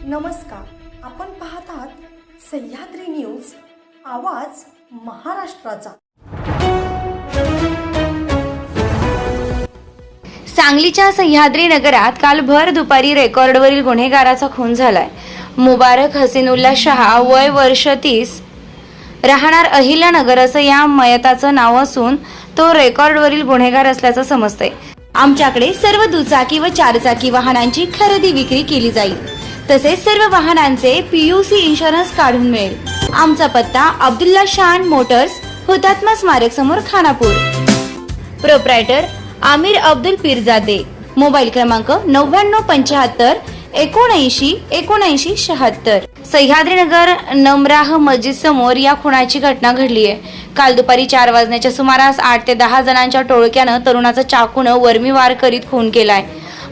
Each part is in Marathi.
नमस्कार, आपण पाहत आहात सह्याद्री न्यूज, आवाज महाराष्ट्राचा। सांगलीच्या सह्याद्री नगरात काल भर दुपारी रेकॉर्डवरील गुन्हेगाराचा खून झालाय। मुबारक हसीनुल्ला शहा, वय वर्ष 30, राहणार अहिल्यानगर असं या मयताचं नाव असून तो रेकॉर्डवरील गुन्हेगार असल्याचं समजतंय। आमच्याकडे सर्व दुचाकी व चारचाकी वाहनांची खरेदी विक्री केली जाईल, तसेच सर्व वाहनांचे PUC इन्शुरन्स काढून मिळेल। आमचा पत्ता अब्दुल्ला शान मोटर्स, हुतात्मा स्मारक समोर, खानापूर। प्रोप्रायटर आमिर अब्दुल पीरजादे। मोबाईल क्रमांक 9975 79 79 76। सह्याद्रीनगर नमराह मस्जिद समोर या खुनाची घटना घडली आहे। काल दुपारी 4 वाजण्याच्या सुमारास 8 ते 10 जणांच्या टोळक्यानं तरुणाचा चाकूनं वर्मीवार करीत खून केलाय।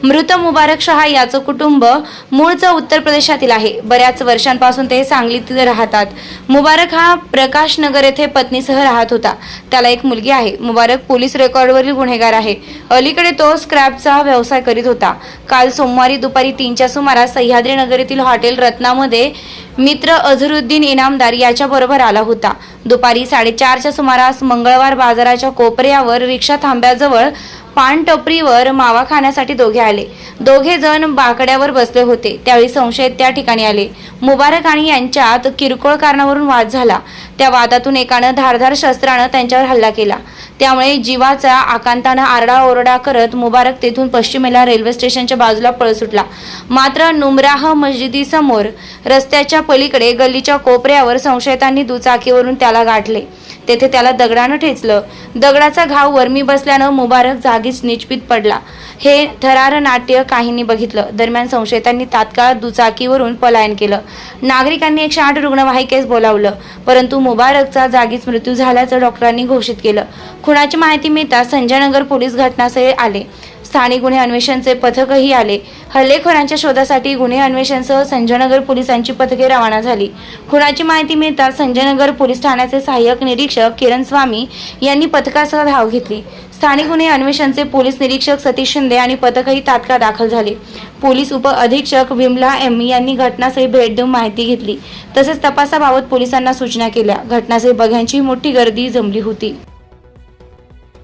मृत मुबारक शहा याचं कुटुंब मूळचं उत्तर प्रदेशातील आहे। बऱ्याच वर्षांपासून ते सांगलीत राहतात। मुबारक हा प्रकाश नगर येथे पत्नीसह राहत होता। त्याला एक मुलगी आहे। मुबारक पोलीस रेकॉर्डवरील गुन्हेगार आहे। अलीकडे तो स्क्रॅपचा व्यवसाय करीत होता। काल सोमवारी दुपारी 3च्या सुमारास सह्याद्री नगर येथील हॉटेल रत्नामध्ये मित्र अझरुद्दीन इनामदार याच्या बरोबर आला होता। दुपारी 4:30च्या सुमारास मंगळवार बाजाराच्या कोपऱ्यावर रिक्षा थांब्याजवळ पान टपरीवर मावा खाण्यासाठी दोघे आले। दोघे जण बाकड्यावर बसले होते। त्यावेळी संशयित त्या ठिकाणी आले। मुबारक आणि यांच्यात किरकोळ कारणावरून वाद झाला। त्या वादातून एकानं धारदार शस्त्रानं त्यांच्यावर हल्ला केला। त्यामुळे जीवाचा आकांतानं आरडाओरडा करत मुबारक तेथून पश्चिमेला रेल्वे स्टेशनच्या बाजूला पळ सुटला। मात्र नुमराह मस्जिदीसमोर रस्त्याच्या पलीकडे गल्लीच्या कोपऱ्यावर संशयितांनी दुचाकीवरून त्याला गाठले। तेथे त्याला दगडानं ठेचलं। दगडाचा घाव वर्मी बसल्यानं मुबारक जागीच निचपीत पडला। हे थरार नाट्य काहींनी बघितलं। दरम्यान संशयितांनी तात्काळ दुचाकीवरून पलायन केलं। नागरिकांनी 108 रुग्णवाहिकेस बोलावलं, परंतु मुबारकचा जागीच मृत्यू झाल्याचं डॉक्टरांनी घोषित केलं। खुनाची माहिती मिळताच संजयनगर पोलीस घटनास्थळी आले। स्थानिक गुन्हे अन्वेषणचे पथकही आले। हल्लेखोरांच्या शोधासाठी गुन्हे अन्वेषणसह संजयनगर पोलिसांची पथके रवाना झाली। खुनाची माहिती मिळताच संजयनगर पोलीस ठाण्याचे सहाय्यक निरीक्षक किरण स्वामी यांनी पथकासह धाव घेतली। स्थानिक गुन्हे अन्वेषणचे पोलीस निरीक्षक सतीश शिंदे आणि पथकही तात्काळ दाखल झाले। पोलीस उप अधीक्षक विमला M यांनी घटनास्थळी भेट देऊन माहिती घेतली, तसेच तपासाबाबत पोलिसांना सूचना केल्या। घटनास्थळी बघ्यांची मोठी गर्दी जमली होती।